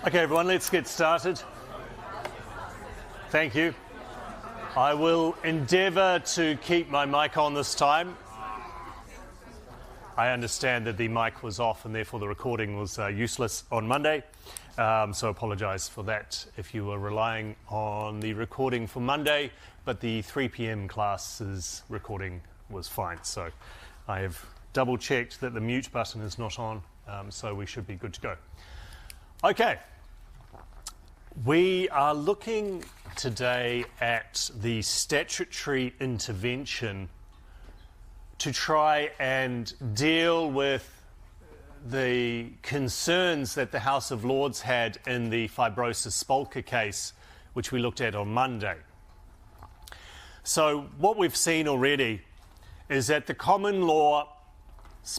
Okay, everyone, let's get started. Thank you. I will endeavour to keep my mic on this time. I understand that the mic was off and therefore the recording was useless on Monday, so I apologise for that if you were relying on the recording for Monday, but the 3 p.m. class's recording was fine, so I have double-checked that the mute button is not on, so we should be good to go. Okay. We are looking today at the statutory intervention to try and deal with the concerns that the House of Lords had in the fibrosis spolka case, which we looked at on Monday. So what we've seen already is that the common law's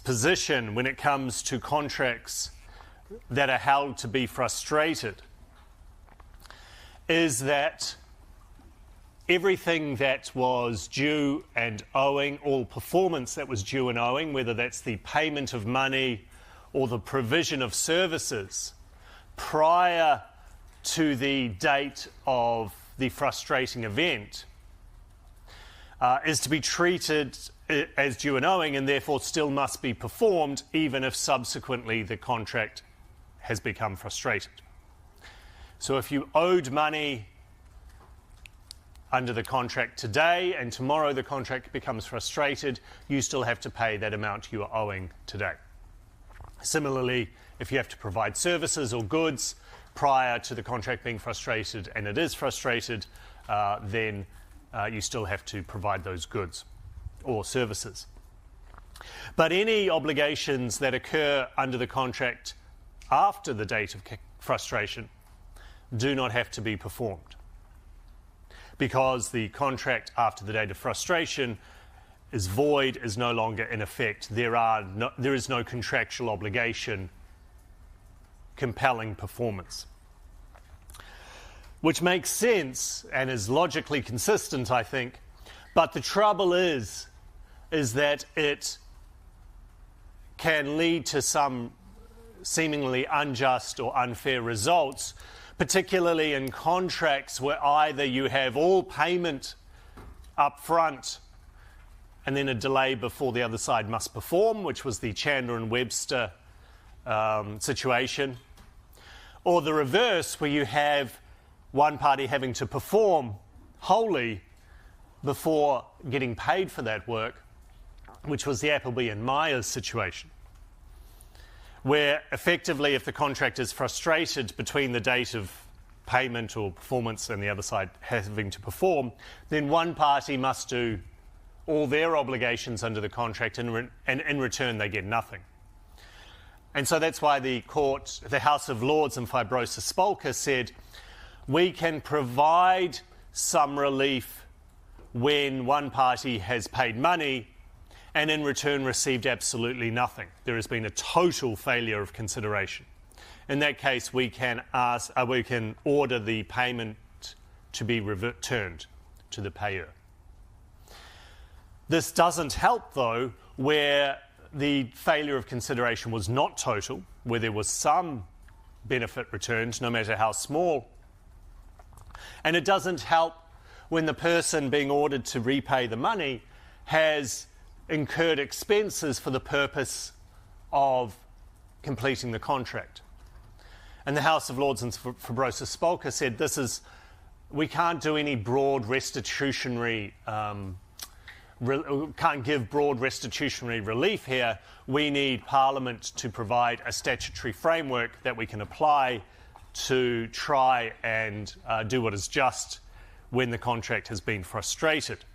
position when it comes to contracts that are held to be frustrated is that everything that was due and owing, all performance that was due and owing, whether that's the payment of money or the provision of services prior to the date of the frustrating event, is to be treated as due and owing and therefore still must be performed even if subsequently the contract has become frustrated. So if you owed money under the contract today and tomorrow the contract becomes frustrated, you still have to pay that amount you are owing today. Similarly, if you have to provide services or goods prior to the contract being frustrated and it is frustrated, then you still have to provide those goods or services. But any obligations that occur under the contract after the date of frustration do not have to be performed, because the contract after the date of frustration is void, is no longer in effect. There is no contractual obligation compelling performance. Which makes sense and is logically consistent, I think. But the trouble is that it can lead to some seemingly unjust or unfair results, particularly in contracts where either you have all payment up front and then a delay before the other side must perform, which was the Chandler and Webster situation, or the reverse, where you have one party having to perform wholly before getting paid for that work, which was the Appleby and Myers situation, where effectively if the contract is frustrated between the date of payment or performance and the other side having to perform, then one party must do all their obligations under the contract and in return they get nothing. And so that's why the House of Lords in fibrosis spolka said we can provide some relief when one party has paid money and in return received absolutely nothing. There has been a total failure of consideration. In that case, we can order the payment to be returned to the payer. This doesn't help, though, where the failure of consideration was not total, where there was some benefit returned, no matter how small. And it doesn't help when the person being ordered to repay the money has incurred expenses for the purpose of completing the contract. And the House of Lords in fibrosis spolka said we can't do any broad restitutionary, can't give broad restitutionary relief here. We need Parliament to provide a statutory framework that we can apply to try and do what is just when the contract has been frustrated.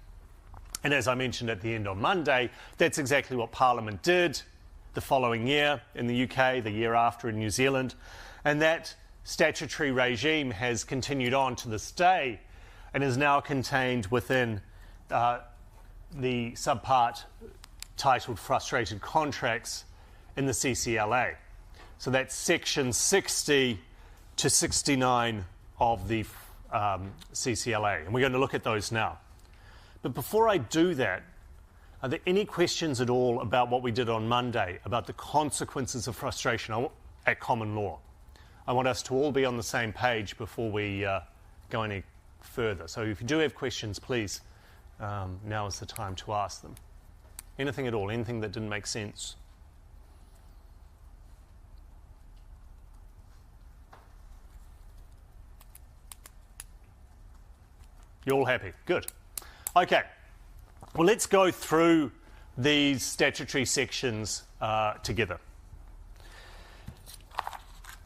And as I mentioned at the end on Monday, that's exactly what Parliament did the following year in the UK, the year after in New Zealand. And that statutory regime has continued on to this day and is now contained within the subpart titled Frustrated Contracts in the CCLA. So that's section 60 to 69 of the CCLA. And we're going to look at those now. But before I do that, are there any questions at all about what we did on Monday, about the consequences of frustration at common law? I want us to all be on the same page before we go any further. So if you do have questions, please, now is the time to ask them. Anything at all, anything that didn't make sense. You're all happy? Good. Okay. Well, let's go through these statutory sections together.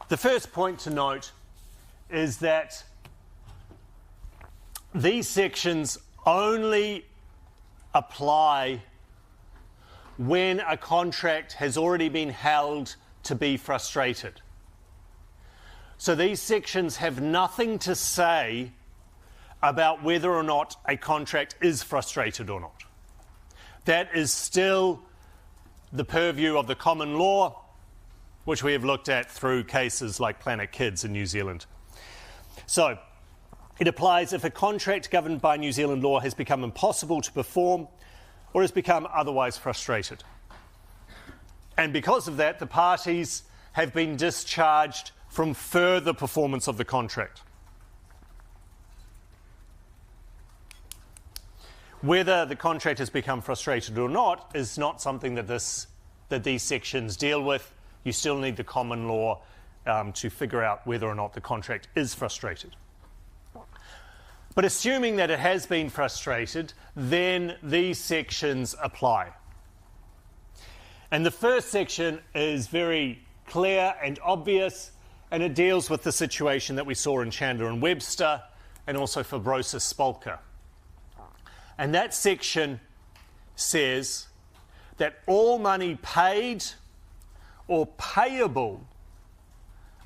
The first point to note is that these sections only apply when a contract has already been held to be frustrated. So these sections have nothing to say about whether or not a contract is frustrated or not. That is still the purview of the common law, which we have looked at through cases like Planet Kids in New Zealand. So, it applies if a contract governed by New Zealand law has become impossible to perform or has become otherwise frustrated. And because of that, the parties have been discharged from further performance of the contract. Whether the contract has become frustrated or not is not something that these sections deal with. You still need the common law to figure out whether or not the contract is frustrated. But assuming that it has been frustrated, then these sections apply. And the first section is very clear and obvious, and it deals with the situation that we saw in Chandler and Webster and also Fabrosis-Spolker. And that section says that all money paid or payable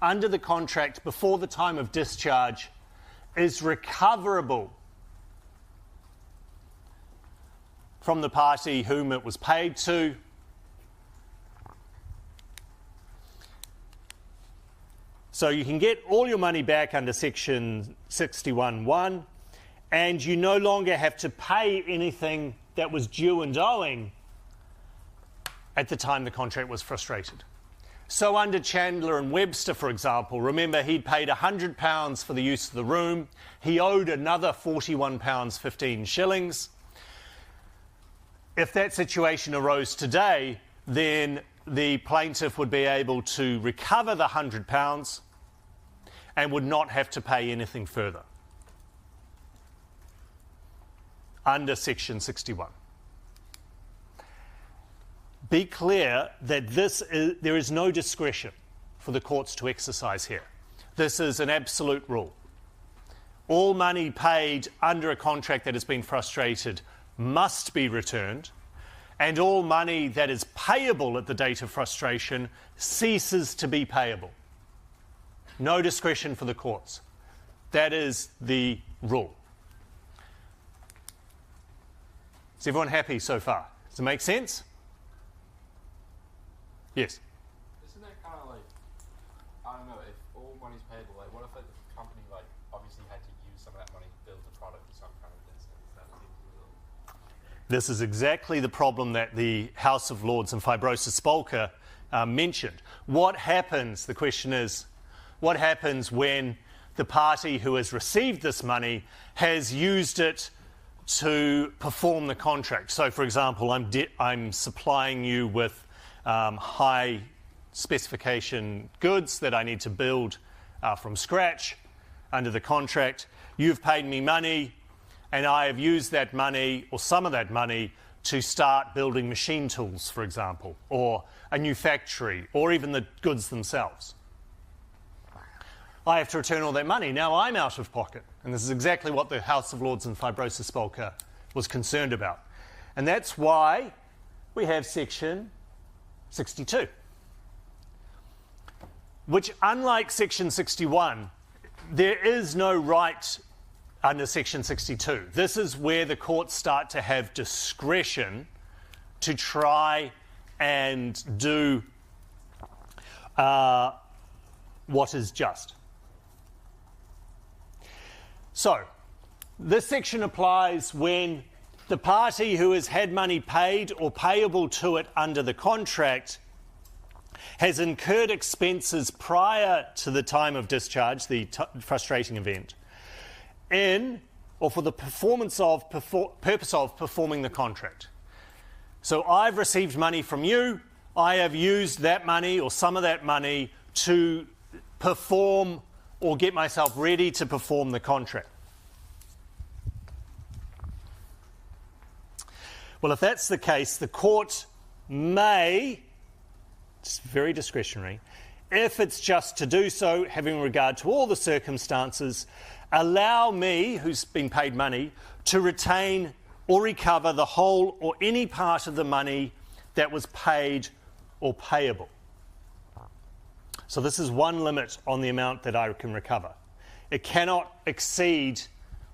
under the contract before the time of discharge is recoverable from the party whom it was paid to, so you can get all your money back under section 61(1), and you no longer have to pay anything that was due and owing at the time the contract was frustrated. So under Chandler and Webster, for example, remember he'd paid £100 for the use of the room. He owed another £41.15. If that situation arose today, then the plaintiff would be able to recover the £100 and would not have to pay anything further under section 61. Be clear that there is no discretion for the courts to exercise here. This is an absolute rule. All money paid under a contract that has been frustrated must be returned, and all money that is payable at the date of frustration ceases to be payable. No discretion for the courts. That is the rule. Is everyone happy so far? Does it make sense? Yes. Isn't that kind of like, I don't know, if all money's payable, like what if like the company like obviously had to use some of that money to build the product or some kind of business? This is exactly the problem that the House of Lords and Fabrosis-Spolker mentioned. What happens, the question is, what happens when the party who has received this money has used it to perform the contract? So, for example, I'm supplying you with high specification goods that I need to build from scratch under the contract. You've paid me money, and I have used that money or some of that money to start building machine tools, for example, or a new factory, or even the goods themselves. I have to return all that money. Now I'm out of pocket. And this is exactly what the House of Lords and Fabrosis-Spolker was concerned about. And that's why we have section 62, which, unlike section 61, there is no right under section 62. This is where the courts start to have discretion to try and do what is just. So, this section applies when the party who has had money paid or payable to it under the contract has incurred expenses prior to the time of discharge, the frustrating event, in or for the purpose of performing the contract. So I've received money from you, I have used that money or some of that money to perform or get myself ready to perform the contract. Well, if that's the case, the court may, it's very discretionary, if it's just to do so, having regard to all the circumstances, allow me, who's been paid money, to retain or recover the whole or any part of the money that was paid or payable. So this is one limit on the amount that I can recover. It cannot exceed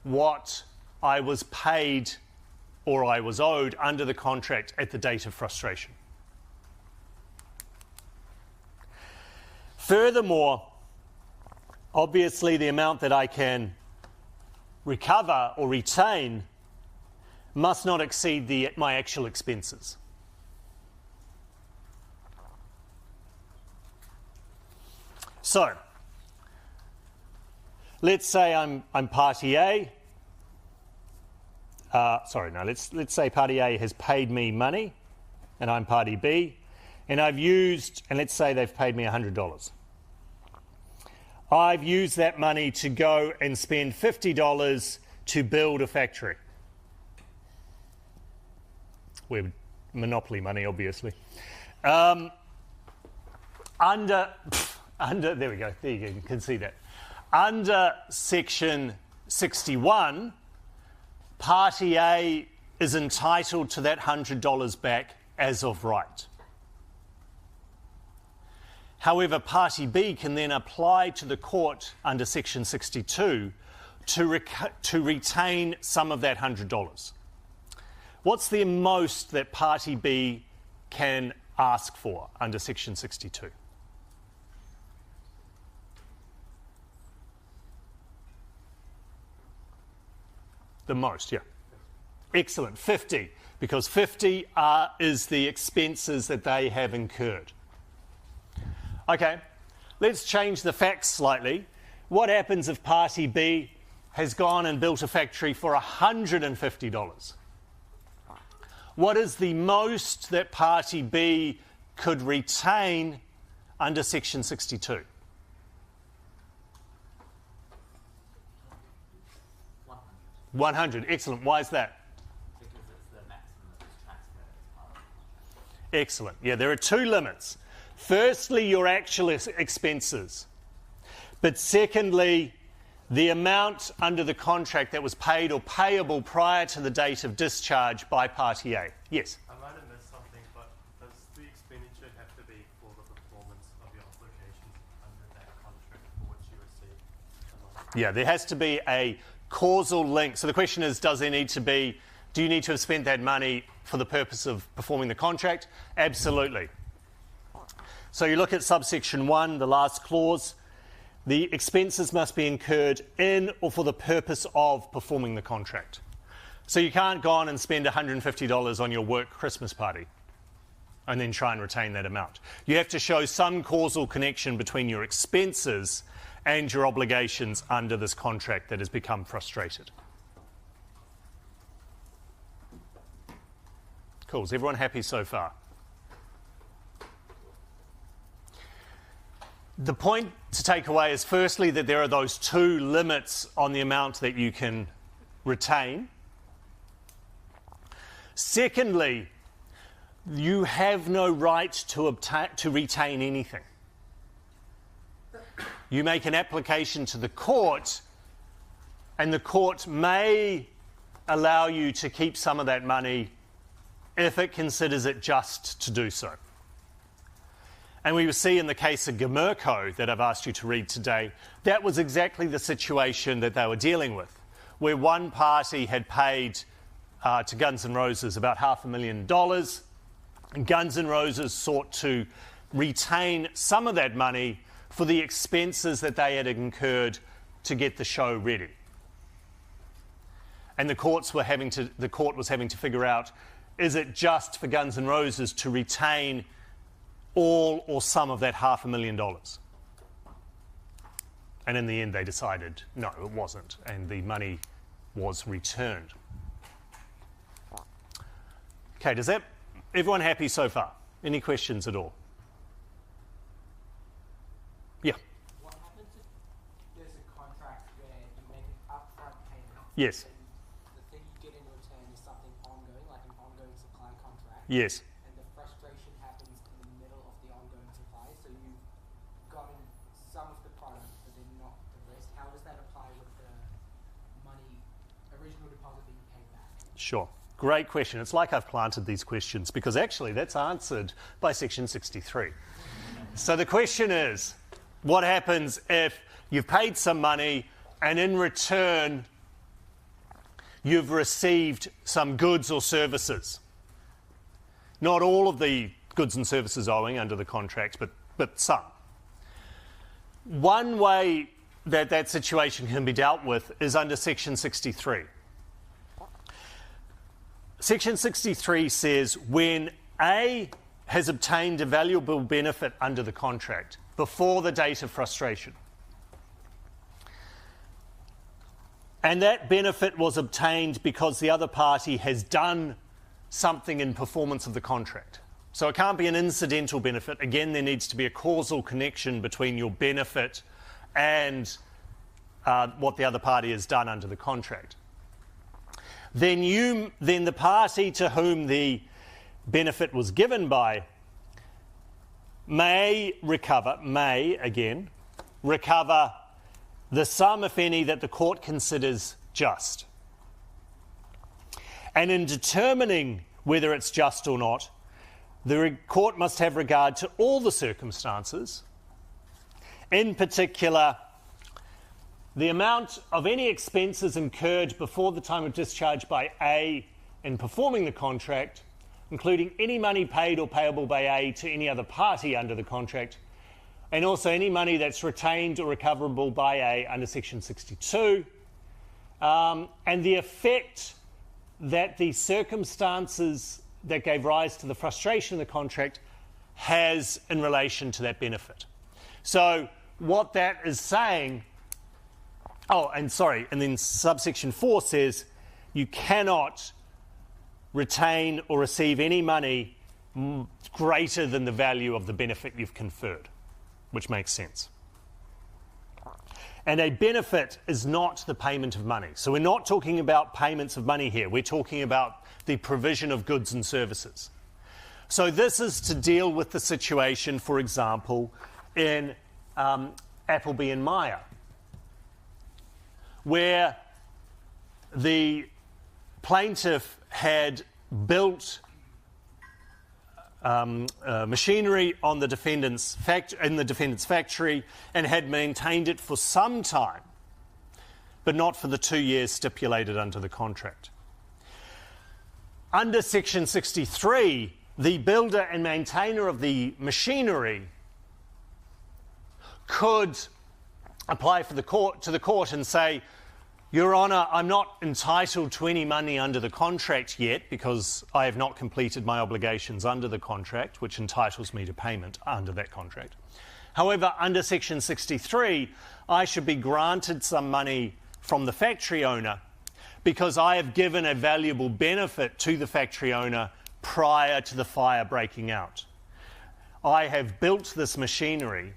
what I was paid or I was owed under the contract at the date of frustration. Furthermore, obviously the amount that I can recover or retain must not exceed my actual expenses. So, let's say I'm party A. Let's say party A has paid me money and I'm party B, and I've used, and let's say they've paid me $100. I've used that money to go and spend $50 to build a factory. We're monopoly money, obviously. There we go, there you can see that. Under section 61, party A is entitled to that $100 back as of right. However, party B can then apply to the court under section 62 to retain some of that $100. What's the most that party B can ask for under section 62? The most, yeah. Excellent, 50, because 50 is the expenses that they have incurred. Okay, let's change the facts slightly. What happens if party B has gone and built a factory for $150? What is the most that party B could retain under section 62? 100. Excellent. Why is that? Because it's the maximum that's transferred as part of the contract. Excellent. Yeah, there are two limits. Firstly, your actual expenses. But secondly, the amount under the contract that was paid or payable prior to the date of discharge by party A. Yes? I might have missed something, but does the expenditure have to be for the performance of your obligations under that contract for which you receive the money? Yeah, there has to be a causal link. So the question is, do you need to have spent that money for the purpose of performing the contract? Absolutely. So you look at subsection 1, the last clause. The expenses must be incurred in or for the purpose of performing the contract. So you can't go on and spend $150 on your work Christmas party and then try and retain that amount. You have to show some causal connection between your expenses and your obligations under this contract that has become frustrated. Cool. Is everyone happy so far? The point to take away is firstly that there are those two limits on the amount that you can retain. Secondly, you have no right to retain anything. You make an application to the court, and the court may allow you to keep some of that money if it considers it just to do so. And we will see in the case of Gamerco that I've asked you to read today, that was exactly the situation that they were dealing with, where one party had paid to Guns N' Roses about $500,000, and Guns N' Roses sought to retain some of that money for the expenses that they had incurred to get the show ready. And the court was having to figure out, is it just for Guns N' Roses to retain all or some of that $500,000. And in the end, they decided, no, it wasn't, and the money was returned. Okay, everyone happy so far? Any questions at all? Yeah. What happens if there's a contract where you make an upfront payment? Yes. And the thing you get in return is something ongoing, like an ongoing supply contract. Yes. And the frustration happens in the middle of the ongoing supply, so you've gotten some of the product, but then not the rest. How does that apply with the money, original deposit that you paid back? Sure. Great question. It's like I've planted these questions because actually that's answered by section 63. So the question is, what happens if you've paid some money and in return you've received some goods or services? Not all of the goods and services owing under the contract, but some. One way that situation can be dealt with is under section 63. Section 63 says when A has obtained a valuable benefit under the contract before the date of frustration, and that benefit was obtained because the other party has done something in performance of the contract. So it can't be an incidental benefit. Again, there needs to be a causal connection between your benefit and what the other party has done under the contract. Then the party to whom the benefit was given by may recover the sum, if any, that the court considers just. And in determining whether it's just or not, the court must have regard to all the circumstances, in particular the amount of any expenses incurred before the time of discharge by A in performing the contract, including any money paid or payable by A to any other party under the contract, and also any money that's retained or recoverable by A under section 62, and the effect that the circumstances that gave rise to the frustration of the contract has in relation to that benefit. So what that is saying, and then subsection 4 says you cannot retain or receive any money greater than the value of the benefit you've conferred, which makes sense. And a benefit is not the payment of money. So we're not talking about payments of money here. We're talking about the provision of goods and services. So this is to deal with the situation, for example, in Appleby and Meyer, where the plaintiff had built machinery on the defendant's in the defendant's factory and had maintained it for some time, but not for the 2 years stipulated under the contract. Under section 63, the builder and maintainer of the machinery could apply to the court and say, Your Honour, I'm not entitled to any money under the contract yet because I have not completed my obligations under the contract, which entitles me to payment under that contract. However, under section 63, I should be granted some money from the factory owner because I have given a valuable benefit to the factory owner prior to the fire breaking out. I have built this machinery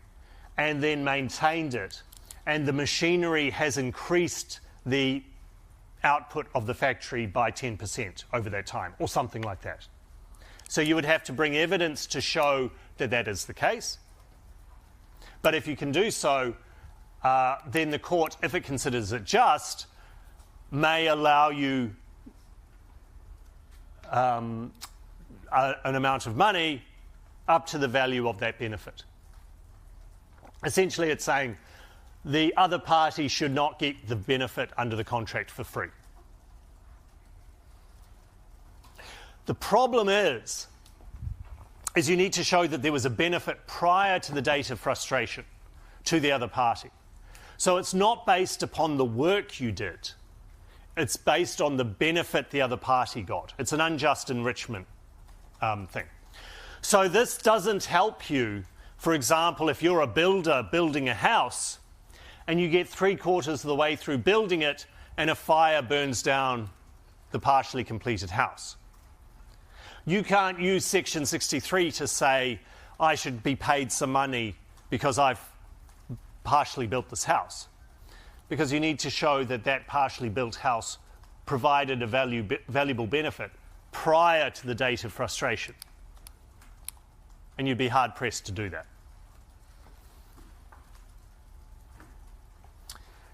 and then maintained it, and the machinery has increased the output of the factory by 10% over that time, or something like that. So you would have to bring evidence to show that that is the case. But if you can do so, then the court, if it considers it just, may allow you an amount of money up to the value of that benefit. Essentially, it's saying the other party should not get the benefit under the contract for free. The problem is you need to show that there was a benefit prior to the date of frustration to the other party. So it's not based upon the work you did. It's based on the benefit the other party got. It's an unjust enrichment thing. So this doesn't help you. For example, if you're a builder building a house and you get 3/4 of the way through building it and a fire burns down the partially completed house. You can't use Section 63 to say, I should be paid some money because I've partially built this house. Because you need to show that that partially built house provided a valuable benefit prior to the date of frustration. And you'd be hard-pressed to do that.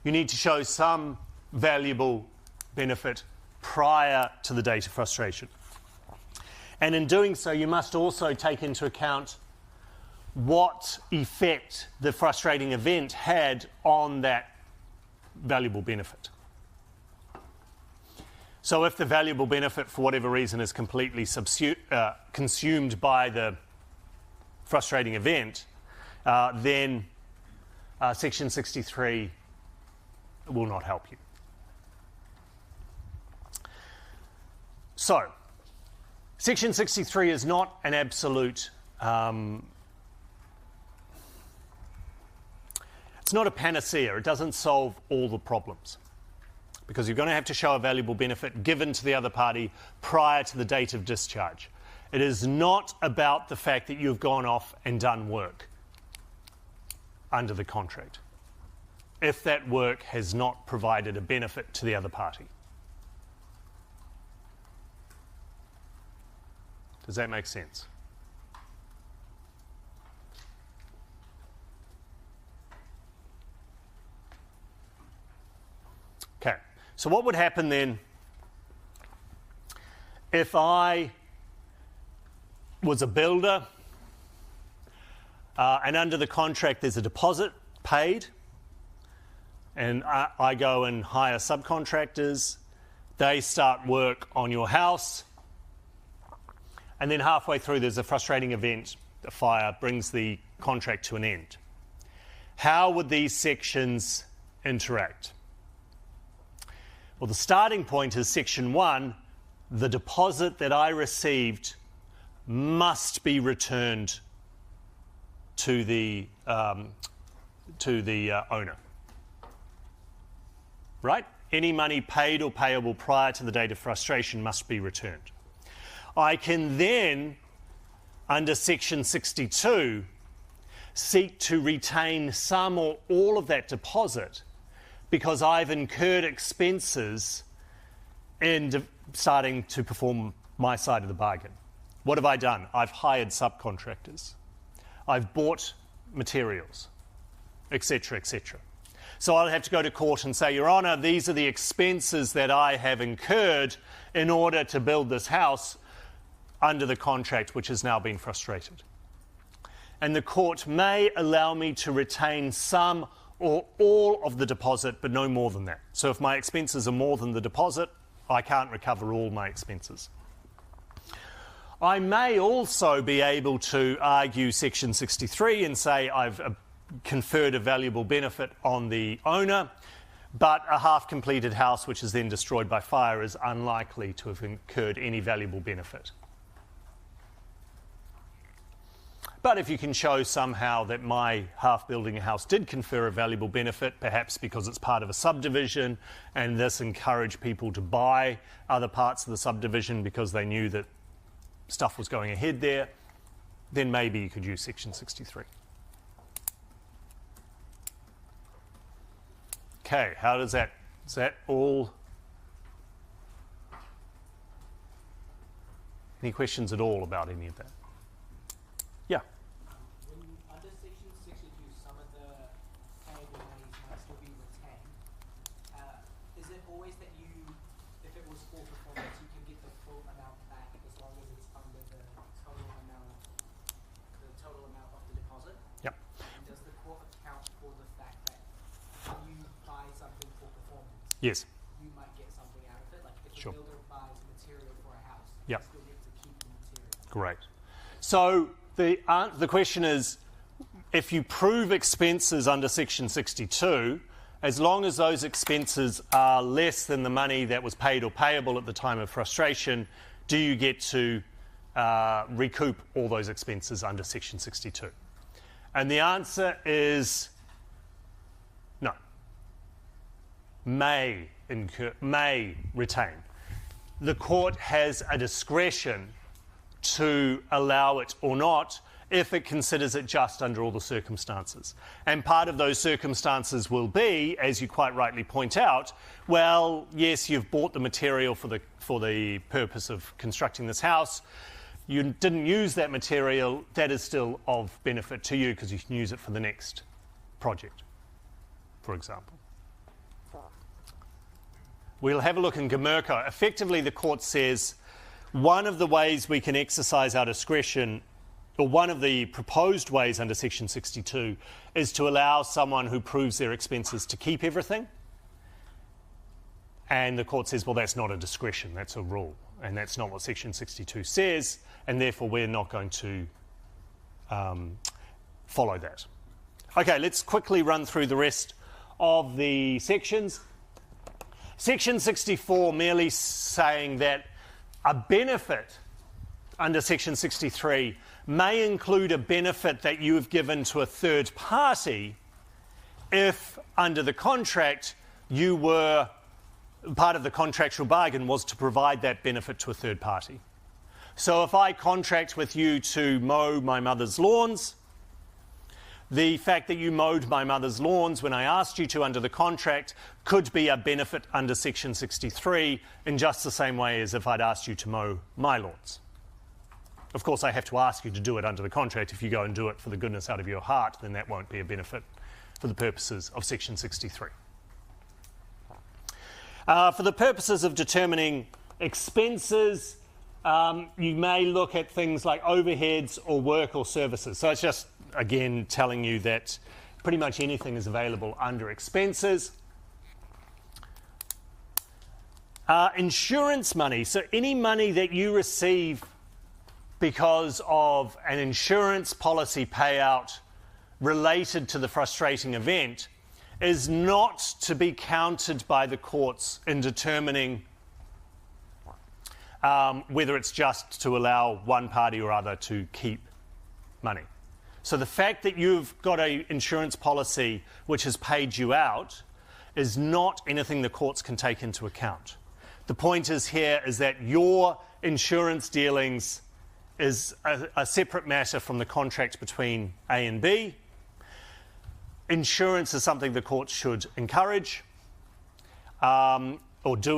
You need to show some valuable benefit prior to the date of frustration. And in doing so, you must also take into account what effect the frustrating event had on that valuable benefit. So if the valuable benefit, for whatever reason, is completely consumed by the frustrating event, then Section 63 will not help you. So, Section 63 is not an absolute... it's not a panacea. It doesn't solve all the problems, because you're going to have to show a valuable benefit given to the other party prior to the date of discharge. It is not about the fact that you've gone off and done work under the contract, if that work has not provided a benefit to the other party. Does that make sense? Okay, so what would happen then if I was a builder and under the contract there's a deposit paid, and I go and hire subcontractors, they start work on your house, and then halfway through there's a frustrating event, a fire brings the contract to an end. How would these sections interact? Well, the starting point is Section 1, the deposit that I received must be returned to the owner. Right? Any money paid or payable prior to the date of frustration must be returned. I can then, under Section 62, seek to retain some or all of that deposit because I've incurred expenses in starting to perform my side of the bargain. What have I done? I've hired subcontractors. I've bought materials, etc., etc. So I'll have to go to court and say, Your Honour, these are the expenses that I have incurred in order to build this house under the contract which has now been frustrated. And the court may allow me to retain some or all of the deposit, but no more than that. So if my expenses are more than the deposit, I can't recover all my expenses. I may also be able to argue Section 63 and say I've conferred a valuable benefit on the owner, but a half-completed house which is then destroyed by fire is unlikely to have incurred any valuable benefit. But if you can show somehow that my half-building a house did confer a valuable benefit, perhaps because it's part of a subdivision and this encouraged people to buy other parts of the subdivision because they knew that stuff was going ahead there, then maybe you could use Section 63. Okay, how does that, is that all? Any questions at all about any of that? Yeah. When under Section 62, some of the payable monies might still be retained. Is it always that you, if it was full performance, you can get the full amount back as long as it's under the total amount of the deposit? Yep. And does the court account for the fact that when you buy something for performance, Yes. you might get something out of it? Like if Sure. a builder buys material for a house, Yep. you still get to keep the material. Great. So the question is, if you prove expenses under Section 62, as long as those expenses are less than the money that was paid or payable at the time of frustration, do you get to recoup all those expenses under Section 62? And the answer is no. May retain. The court has a discretion to allow it or not if it considers it just under all the circumstances. And part of those circumstances will be, as you quite rightly point out, well, yes, you've bought the material for the purpose of constructing this house. You didn't use that material. That is still of benefit to you because you can use it for the next project, for example. We'll have a look in Gamerco. Effectively, the court says one of the ways we can exercise our discretion, or one of the proposed ways under Section 62, is to allow someone who proves their expenses to keep everything. And the court says, well, that's not a discretion, that's a rule. And that's not what Section 62 says, and therefore we're not going to follow that. Okay, let's quickly run through the rest of the sections. Section 64 merely saying that a benefit under Section 63 may include a benefit that you have given to a third party if under the contract you were, part of the contractual bargain was to provide that benefit to a third party. So if I contract with you to mow my mother's lawns, the fact that you mowed my mother's lawns when I asked you to under the contract could be a benefit under Section 63 in just the same way as if I'd asked you to mow my lawns. Of course, I have to ask you to do it under the contract. If you go and do it for the goodness out of your heart, then that won't be a benefit for the purposes of Section 63. For the purposes of determining expenses, you may look at things like overheads or work or services. So it's just, again, telling you that pretty much anything is available under expenses. Insurance money. So any money that you receive because of an insurance policy payout related to the frustrating event is not to be counted by the courts in determining whether it's just to allow one party or other to keep money. So the fact that you've got an insurance policy which has paid you out is not anything the courts can take into account. The point is here is that your insurance dealings is a separate matter from the contract between A and B. Insurance is something the courts should encourage, or do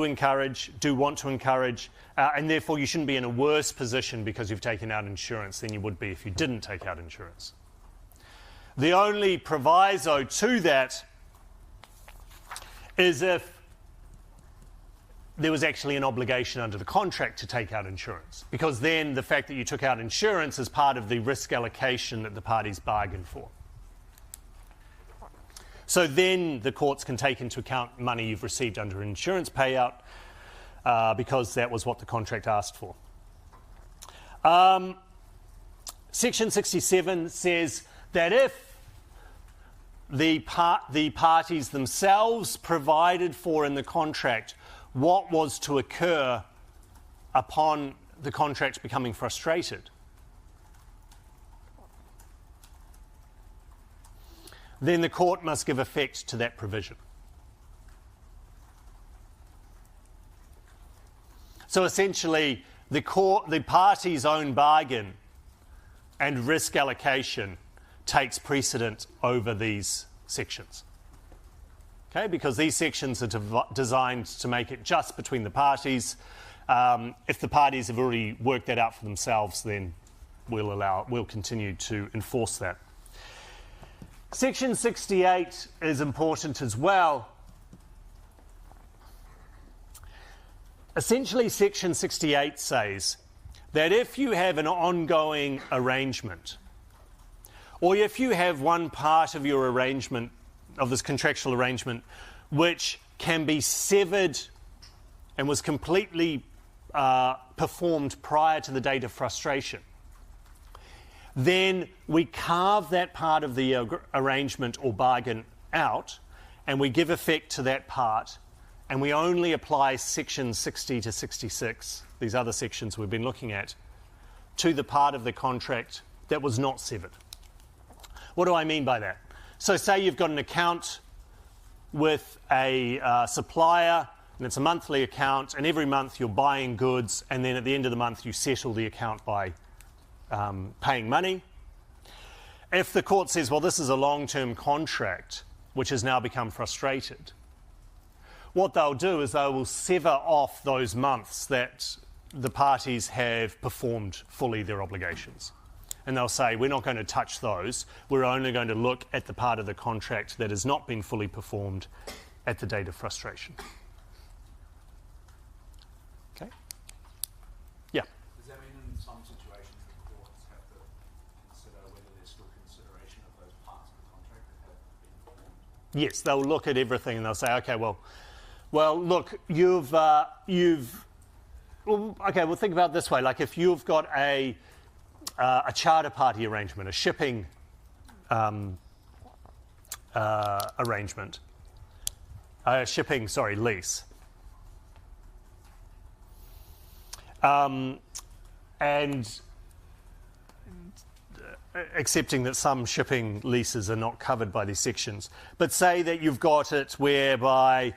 want to encourage, and therefore you shouldn't be in a worse position because you've taken out insurance than you would be if you didn't take out insurance. The only proviso to that is if there was actually an obligation under the contract to take out insurance, because then the fact that you took out insurance is part of the risk allocation that the parties bargained for. So then the courts can take into account money you've received under an insurance payout because that was what the contract asked for. Section 67 says that if the parties themselves provided for in the contract what was to occur upon the contract becoming frustrated, then the court must give effect to that provision. So essentially, the party's own bargain and risk allocation takes precedent over these sections. Okay, because these sections are designed to make it just between the parties. If the parties have already worked that out for themselves, then we'll continue to enforce that. Section 68 is important as well. Essentially, Section 68 says that if you have an ongoing arrangement, or if you have one part of your arrangement, of this contractual arrangement, which can be severed and was completely performed prior to the date of frustration, then we carve that part of the arrangement or bargain out and we give effect to that part, and we only apply sections 60 to 66, these other sections we've been looking at, to the part of the contract that was not severed. What do I mean by that? So say you've got an account with a supplier, and it's a monthly account, and every month you're buying goods, and then at the end of the month you settle the account by paying money. If the court says, well, this is a long-term contract which has now become frustrated, what they'll do is they will sever off those months that the parties have performed fully their obligations. And they'll say, we're not going to touch those. We're only going to look at the part of the contract that has not been fully performed at the date of frustration. Okay? Yeah? Does that mean in some situations the courts have to consider whether there's still consideration of those parts of the contract that have been performed? Yes, they'll look at everything and they'll say, okay, well, look, okay, well, think about it this way. Like if you've got a charter party arrangement, a shipping arrangement, lease, and accepting that some shipping leases are not covered by these sections, but say that you've got it whereby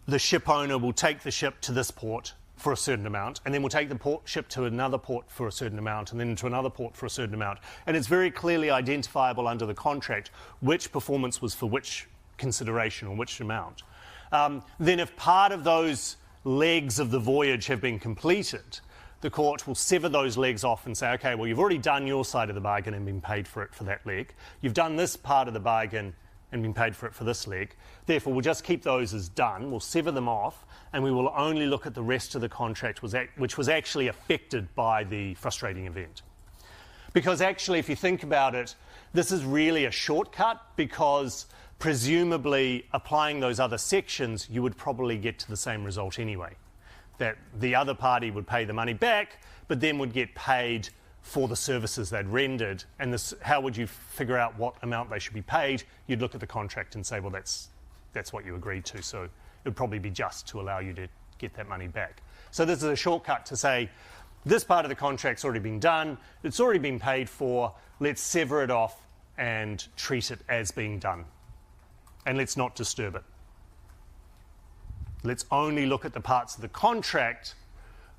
the ship owner will take the ship to this port for a certain amount, and then we'll take the ship to another port for a certain amount, and then to another port for a certain amount. And it's very clearly identifiable under the contract which performance was for which consideration or which amount. Then if part of those legs of the voyage have been completed, the court will sever those legs off and say, okay, well, you've already done your side of the bargain and been paid for it for that leg. You've done this part of the bargain and been paid for it for this leg. Therefore, we'll just keep those as done. We'll sever them off, and we will only look at the rest of the contract which was actually affected by the frustrating event. Because actually, if you think about it, this is really a shortcut, because presumably applying those other sections, you would probably get to the same result anyway. That the other party would pay the money back, but then would get paid for the services they'd rendered. And how would you figure out what amount they should be paid? You'd look at the contract and say, well, that's what you agreed to, so it would probably be just to allow you to get that money back. So this is a shortcut to say, this part of the contract's already been done, it's already been paid for, let's sever it off and treat it as being done. And let's not disturb it. Let's only look at the parts of the contract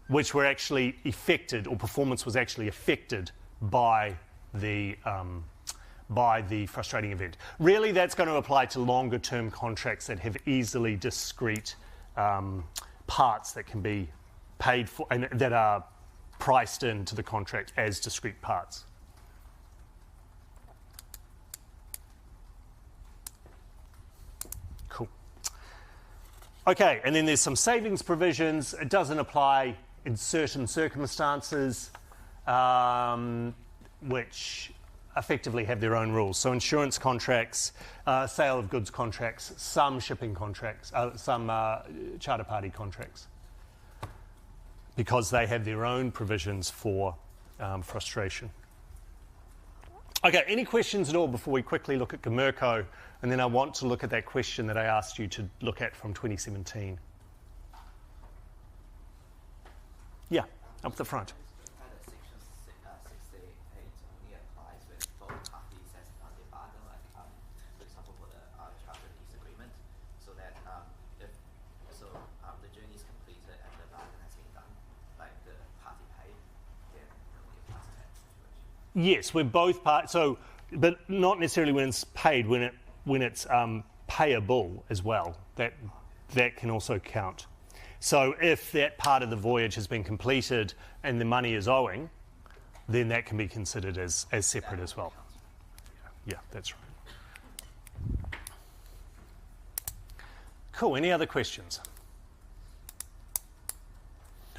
which were actually affected, or performance was actually affected by the frustrating event. Really, that's going to apply to longer term contracts that have easily discrete parts that can be paid for and that are priced into the contract as discrete parts. Cool. Okay, and then there's some savings provisions. It doesn't apply in certain circumstances, which effectively have their own rules. So insurance contracts, sale of goods contracts, some shipping contracts, some charter party contracts, because they have their own provisions for frustration. Okay, any questions at all before we quickly look at GMERCO, and then I want to look at that question that I asked you to look at from 2017. Yeah, up the front. Section 68 only applies when both parties has done the bargain, like for example for the charter lease agreement, so that the journey is completed and the bargain has been done, like the party paid, then it only applies to that situation. Yes, we're both parties. So, but not necessarily when it's paid. When it's payable as well, that can also count. So if that part of the voyage has been completed and the money is owing, then that can be considered as separate as well. Yeah, that's right. Cool, any other questions?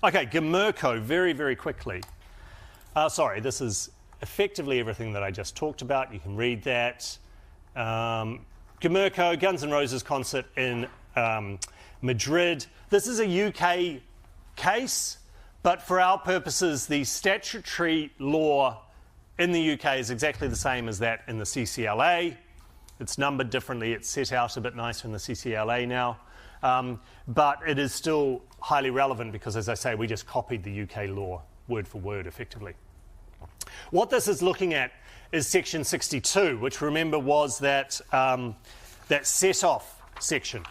Okay, GMERCO, very, very quickly. Sorry, this is effectively everything that I just talked about. You can read that. GMERCO, Guns N' Roses concert in Madrid. This is a UK case, but for our purposes, the statutory law in the UK is exactly the same as that in the CCLA. It's numbered differently. It's set out a bit nicer in the CCLA now. But it is still highly relevant because, as I say, we just copied the UK law word for word, effectively. What this is looking at is section 62, which remember was that, that set-off section.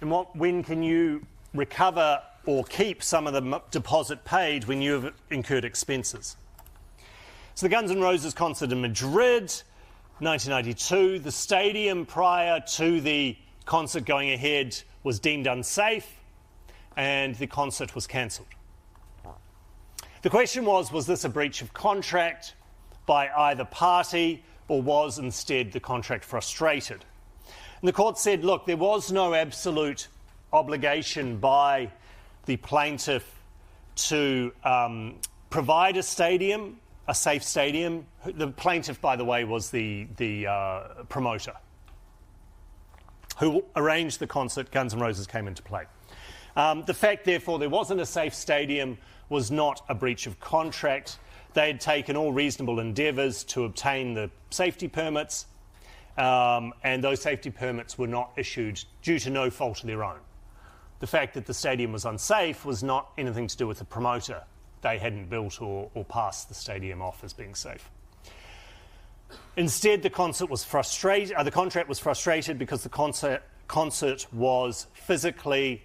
And when can you recover or keep some of the deposit paid when you have incurred expenses? So the Guns N' Roses concert in Madrid, 1992, the stadium prior to the concert going ahead was deemed unsafe and the concert was cancelled. The question was this a breach of contract by either party or was instead the contract frustrated? And the court said, look, there was no absolute obligation by the plaintiff to provide a stadium, a safe stadium. The plaintiff, by the way, was the promoter who arranged the concert. Guns N' Roses came into play. The fact, therefore, there wasn't a safe stadium was not a breach of contract. They had taken all reasonable endeavours to obtain the safety permits, and those safety permits were not issued due to no fault of their own. The fact that the stadium was unsafe was not anything to do with the promoter. They hadn't built or passed the stadium off as being safe. Instead, the contract was frustrated because the concert was physically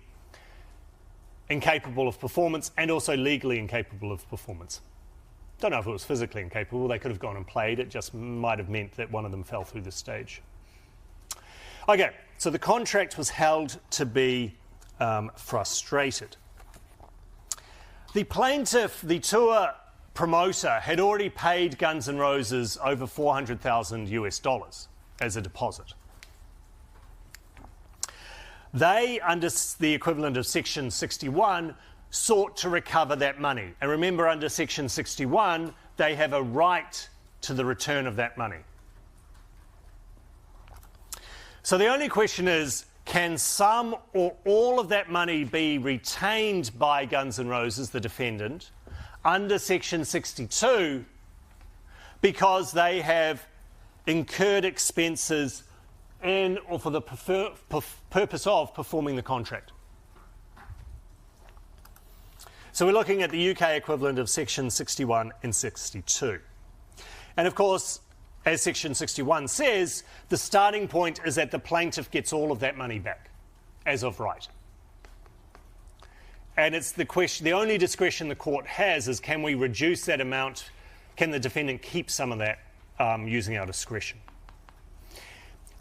incapable of performance and also legally incapable of performance. Don't know if it was physically incapable. They could have gone and played. It just might have meant that one of them fell through the stage. Okay, so the contract was held to be frustrated. The plaintiff, the tour promoter, had already paid Guns N' Roses over $400,000 as a deposit. They, under the equivalent of Section 61, sought to recover that money. And remember, under Section 61, they have a right to the return of that money. So the only question is, can some or all of that money be retained by Guns N' Roses, the defendant, under Section 62 because they have incurred expenses in or for the purpose of performing the contract? So we're looking at the UK equivalent of Section 61 and 62. And of course, as Section 61 says, the starting point is that the plaintiff gets all of that money back as of right. And it's the question, the only discretion the court has is, can we reduce that amount? Can the defendant keep some of that using our discretion?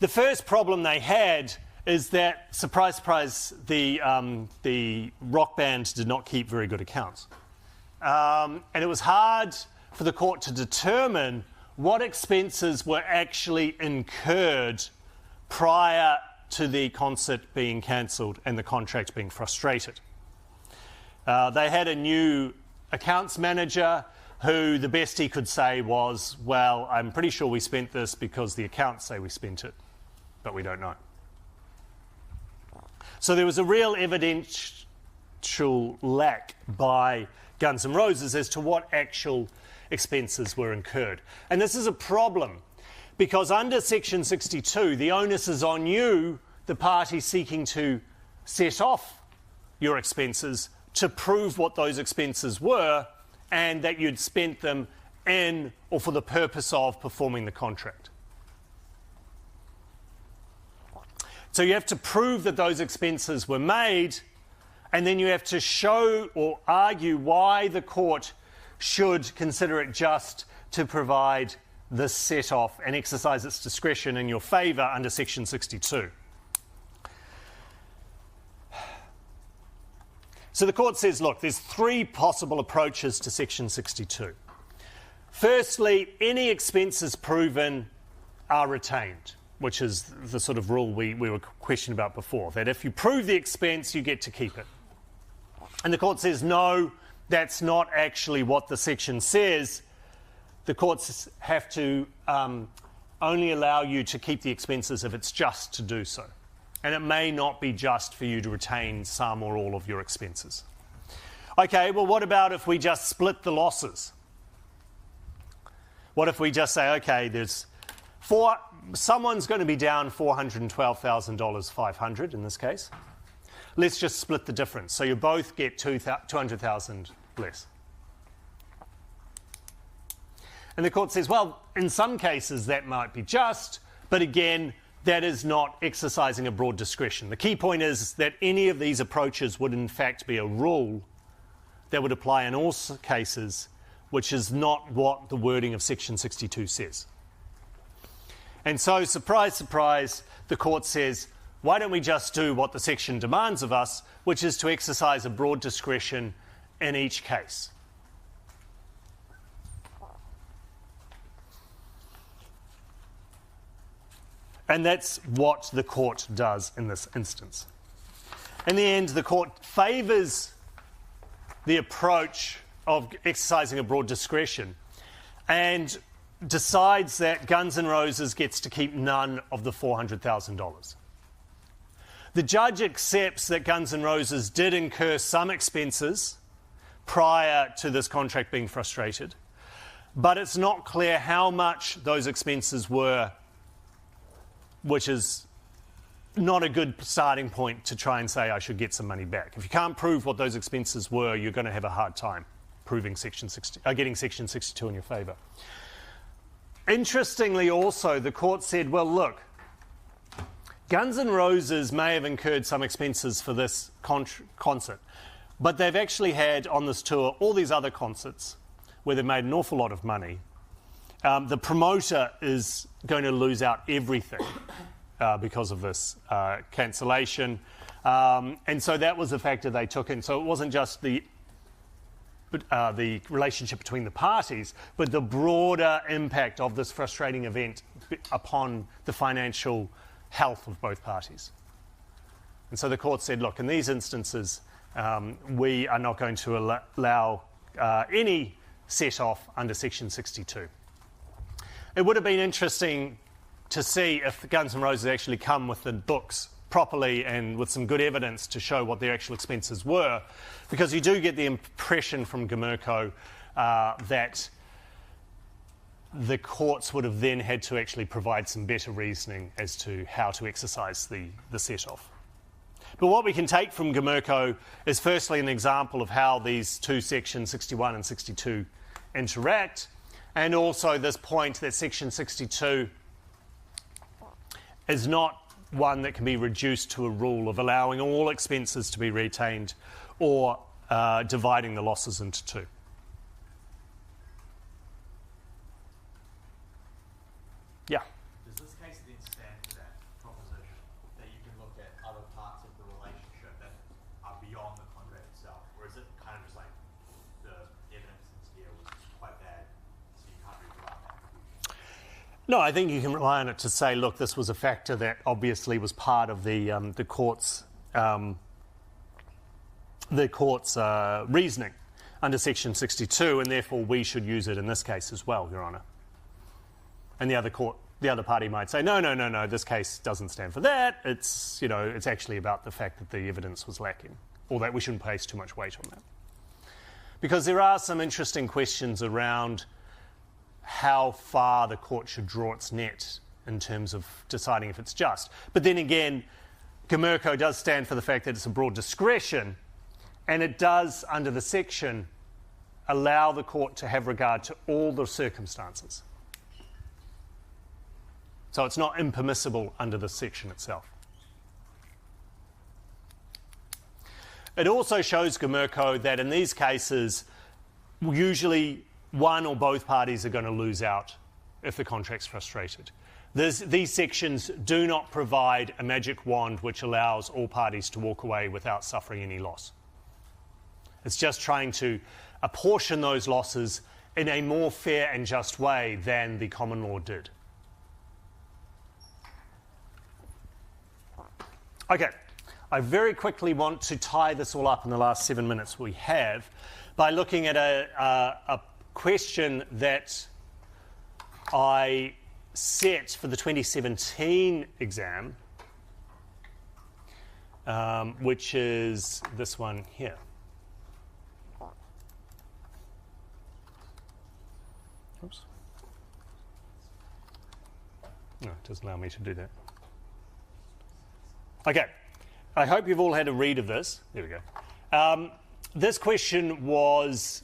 The first problem they had is that, surprise, surprise, the rock band did not keep very good accounts. And it was hard for the court to determine what expenses were actually incurred prior to the concert being cancelled and the contract being frustrated. They had a new accounts manager who the best he could say was, well, I'm pretty sure we spent this because the accounts say we spent it, but we don't know. So there was a real evidential lack by Guns N' Roses as to what actual expenses were incurred. And this is a problem because under Section 62, the onus is on you, the party seeking to set off your expenses, to prove what those expenses were and that you'd spent them in or for the purpose of performing the contract. So you have to prove that those expenses were made, and then you have to show or argue why the court should consider it just to provide the set-off and exercise its discretion in your favour under Section 62. So the court says, look, there's three possible approaches to Section 62. Firstly, any expenses proven are retained, which is the sort of rule we were questioned about before, that if you prove the expense, you get to keep it. And the court says, no, that's not actually what the section says. The courts have to only allow you to keep the expenses if it's just to do so. And it may not be just for you to retain some or all of your expenses. Okay, well, what about if we just split the losses? What if we just say, okay, someone's going to be down $412,500 in this case. Let's just split the difference. So you both get $200,000 less. And the court says, well, in some cases that might be just, but again, that is not exercising a broad discretion. The key point is that any of these approaches would in fact be a rule that would apply in all cases, which is not what the wording of Section 62 says. And so, surprise, surprise, the court says, why don't we just do what the section demands of us, which is to exercise a broad discretion in each case. And that's what the court does in this instance. In the end, the court favours the approach of exercising a broad discretion and decides that Guns N' Roses gets to keep none of the $400,000. The judge accepts that Guns N' Roses did incur some expenses prior to this contract being frustrated, but it's not clear how much those expenses were, which is not a good starting point to try and say I should get some money back. If you can't prove what those expenses were, you're going to have a hard time proving getting Section 62 in your favour. Interestingly also, the court said, well, look, Guns N' Roses may have incurred some expenses for this concert, but they've actually had on this tour all these other concerts where they've made an awful lot of money. The promoter is going to lose out everything because of this cancellation. And so that was a factor they took in. So it wasn't just the relationship between the parties, but the broader impact of this frustrating event upon the financial health of both parties. And so the court said, look, in these instances, we are not going to allow any set-off under Section 62. It would have been interesting to see if Guns N' Roses actually come with the books properly and with some good evidence to show what their actual expenses were, because you do get the impression from Gumurko that the courts would have then had to actually provide some better reasoning as to how to exercise the set-off. But what we can take from Gumurko is firstly an example of how these two sections, 61 and 62, interact, and also this point that Section 62 is not one that can be reduced to a rule of allowing all expenses to be retained or dividing the losses into two. Yeah. Does this case then stand for that proposition that you can look at other parts of the relationship that are beyond the contract itself? Or is it kind of just like the evidence in here was quite bad, so you can't really rely on that? No, I think you can rely on it to say, look, this was a factor that obviously was part of the court's reasoning under Section 62, and therefore we should use it in this case as well, Your Honour. And the other party might say, no, this case doesn't stand for that. It's actually about the fact that the evidence was lacking, or that we shouldn't place too much weight on that. Because there are some interesting questions around how far the court should draw its net in terms of deciding if it's just. But then again, Gumurko does stand for the fact that it's a broad discretion, and it does, under the section, allow the court to have regard to all the circumstances. So it's not impermissible under the section itself. It also shows Gumurko that in these cases, usually one or both parties are going to lose out if the contract's frustrated. These sections do not provide a magic wand which allows all parties to walk away without suffering any loss. It's just trying to apportion those losses in a more fair and just way than the common law did. Okay, I very quickly want to tie this all up in the last 7 minutes we have by looking at a question that I set for the 2017 exam, which is this one here. Oops. No, it doesn't allow me to do that. Okay, I hope you've all had a read of this. There we go. This question was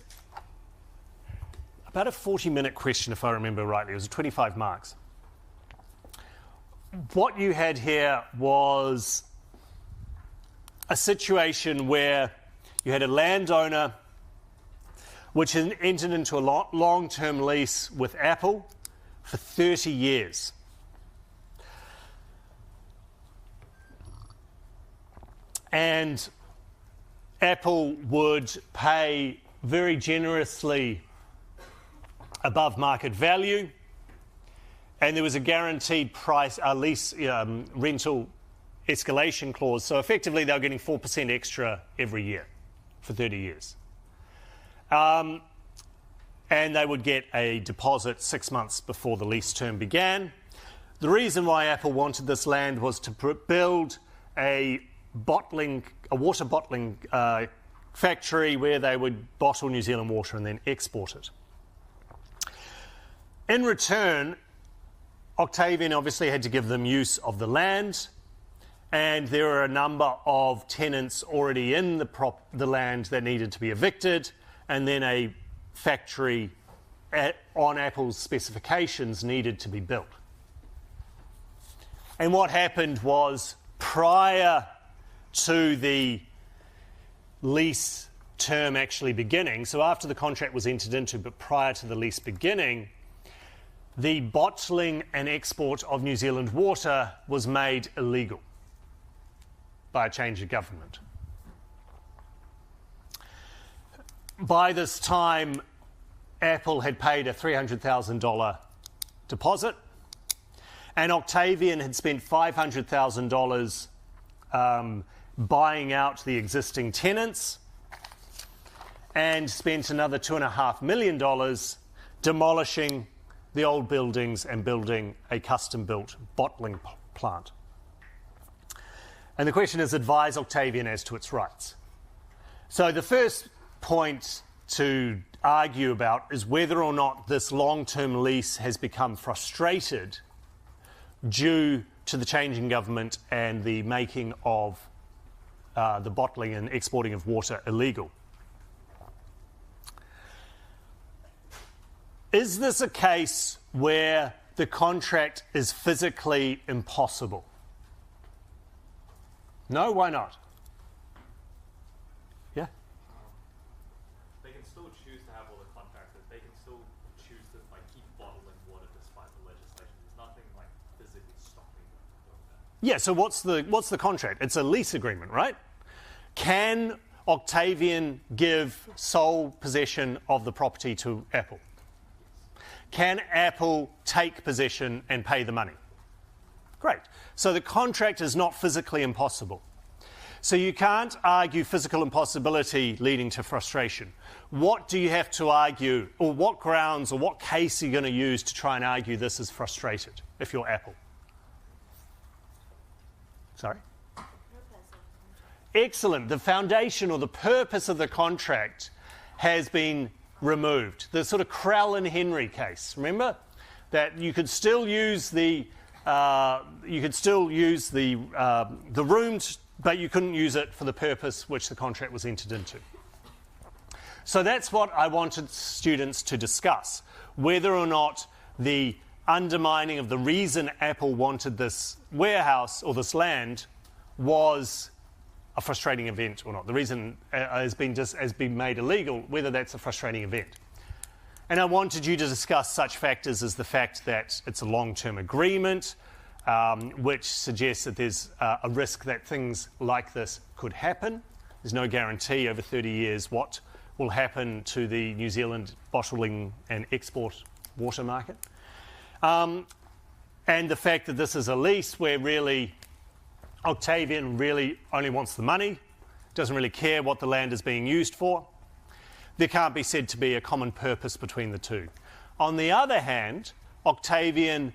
about a 40-minute question, if I remember rightly. It was 25 marks. What you had here was a situation where you had a landowner which had entered into a long-term lease with Apple for 30 years. And Apple would pay very generously above market value, and there was a guaranteed price, lease rental escalation clause. So effectively, they were getting 4% extra every year for 30 years. And they would get a deposit 6 months before the lease term began. The reason why Apple wanted this land was to build a water bottling factory where they would bottle New Zealand water and then export it. In return, Octavian obviously had to give them use of the land, and there were a number of tenants already in the land that needed to be evicted, and then a factory on Apple's specifications needed to be built. And what happened was, prior to the lease term actually beginning, so after the contract was entered into but prior to the lease beginning, the bottling and export of New Zealand water was made illegal by a change of government. By this time, Apple had paid a $300,000 deposit, and Octavian had spent $500,000 buying out the existing tenants, and spent another $2.5 million demolishing the old buildings and building a custom-built bottling plant. And the question is, advise Octavian as to its rights. So the first point to argue about is whether or not this long-term lease has become frustrated due to the change in government and the making of the bottling and exporting of water illegal. Is this a case where the contract is physically impossible? No, why not? Yeah? They can still choose to have all the contractors. They can still choose to keep bottling water despite the legislation. There's nothing physically stopping them from doing that. Yeah, so what's the contract? It's a lease agreement, right? Can Octavian give sole possession of the property to Apple? Can Apple take possession and pay the money? Great. So the contract is not physically impossible. So you can't argue physical impossibility leading to frustration. What do you have to argue, or what grounds or what case are you going to use to try and argue this is frustrated if you're Apple? Sorry? Excellent. The foundation or the purpose of the contract has been removed. The sort of Crowell and Henry case. Remember that you could still use the room, but you couldn't use it for the purpose which the contract was entered into. So that's what I wanted students to discuss, whether or not the undermining of the reason Apple wanted this warehouse or this land was a frustrating event or not. The reason has been made illegal, whether that's a frustrating event. And I wanted you to discuss such factors as the fact that it's a long-term agreement, which suggests that there's a risk that things like this could happen. There's no guarantee over 30 years what will happen to the New Zealand bottling and export water market. And the fact that this is a lease where really Octavian really only wants the money, doesn't really care what the land is being used for. There can't be said to be a common purpose between the two. On the other hand, Octavian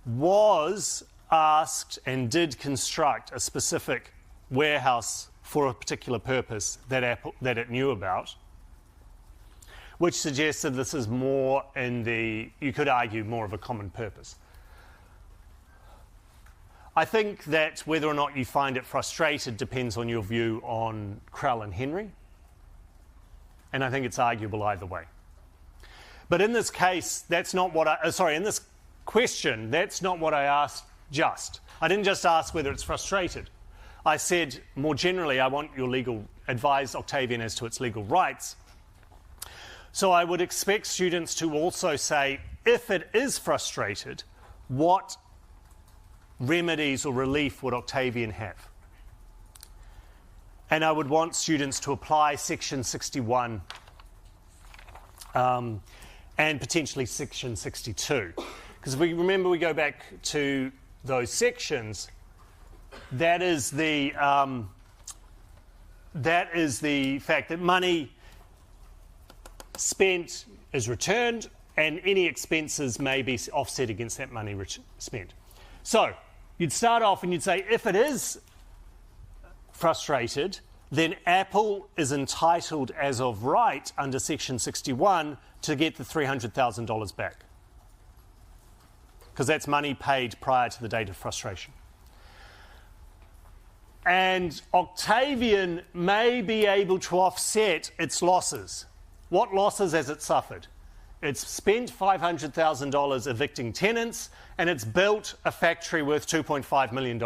was asked and did construct a specific warehouse for a particular purpose that it knew about, which suggests that this is more you could argue, more of a common purpose. I think that whether or not you find it frustrated depends on your view on Crowell and Henry, and I think it's arguable either way. But in this case, that's not what in this question, that's not what I asked just. I didn't just ask whether it's frustrated. I said, more generally, I want your advise Octavian as to its legal rights. So I would expect students to also say, if it is frustrated, what remedies or relief would Octavian have? And I would want students to apply Section 61 and potentially Section 62. Because if we remember, we go back to those sections, that is the fact that money spent is returned and any expenses may be offset against that money spent. So you'd start off and you'd say, if it is frustrated, then Apple is entitled as of right under Section 61 to get the $300,000 back. Because that's money paid prior to the date of frustration. And Octavian may be able to offset its losses. What losses has it suffered? It's spent $500,000 evicting tenants, and it's built a factory worth $2.5 million.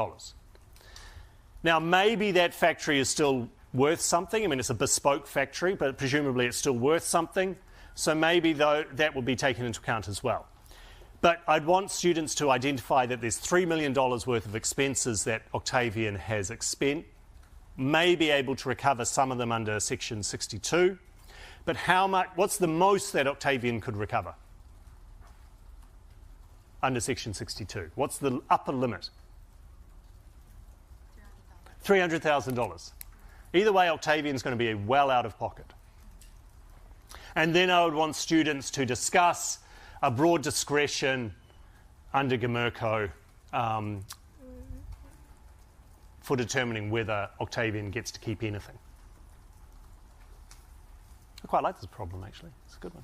Now, maybe that factory is still worth something. I mean, it's a bespoke factory, but presumably it's still worth something. So maybe, though, that will be taken into account as well. But I'd want students to identify that there's $3 million worth of expenses that Octavian has expended, may be able to recover some of them under Section 62. But how much? What's the most that Octavian could recover under Section 62? What's the upper limit? $300,000. Either way, Octavian's going to be well out of pocket. And then I would want students to discuss a broad discretion under GMERCO for determining whether Octavian gets to keep anything. I quite like this problem, actually. It's a good one.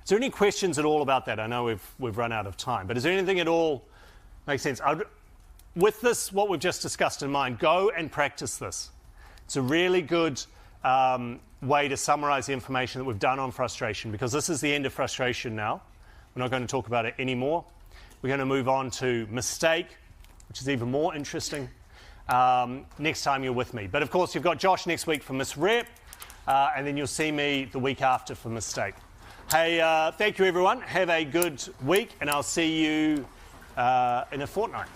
Is there any questions at all about that? I know we've run out of time, but is there anything at all make sense? With this, what we've just discussed in mind, go and practice this. It's a really good way to summarise the information that we've done on frustration, because this is the end of frustration now. We're not going to talk about it anymore. We're going to move on to mistake, which is even more interesting, next time you're with me. But of course, you've got Josh next week for misrep, and then you'll see me the week after for mistake. Hey, thank you everyone. Have a good week, and I'll see you in a fortnight.